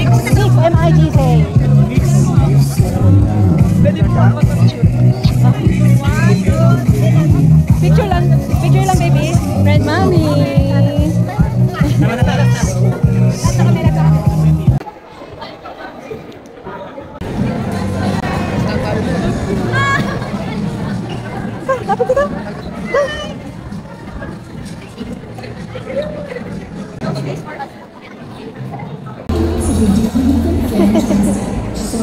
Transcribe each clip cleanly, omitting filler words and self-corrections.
Mix, M-I-G-C. Pwede po ako Picture lang, baby. Friend mommy. Tama na talas na. Nasa kamera ka. Dapat dito.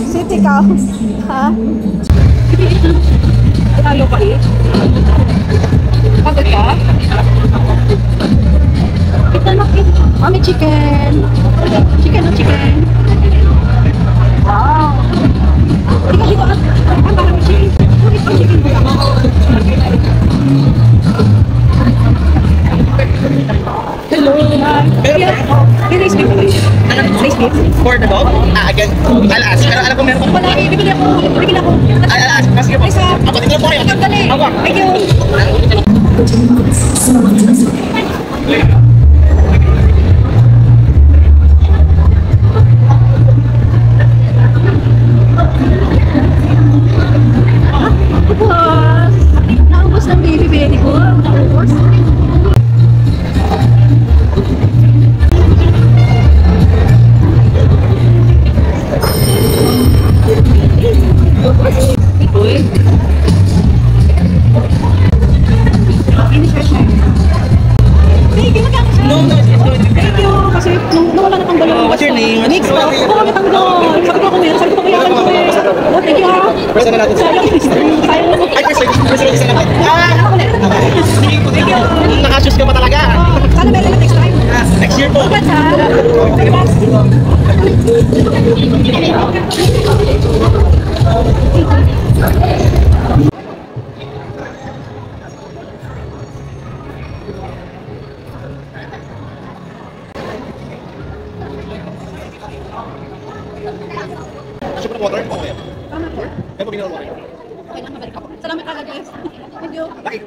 Sit ikaw. Ha? Lalo ka eh. Pagod ka? Ito na may chicken. Chicken. Wow. Ikaw dito at parang chicken. Ito chicken ba? Hello. Race beef. Race beef? For the dog? Again, I'll ask. Pero alam ko meron ko. Wala eh. Bibili ako. I'll ask. Sige po. Ako, dito po kayo. Ako. Thank you. Naubos ng baby belly ko. Naubos. Nawala na pang dalawa. What's your name? Mix po. Kami pang doon. Sabi ko kuya ko kuyakan ko eh. Oh, thank you ha. First na natin. Sayang mo. Ay, first isa natin. Thank you. Nakashoes ka pa talaga. Sana meron na next time. Next year po. Congrats ha. Congrats. Super water po kayo. Tama po. May po mineral water. Okay lang, mabalik ako. Salamat talaga guys. Thank you. Bakit?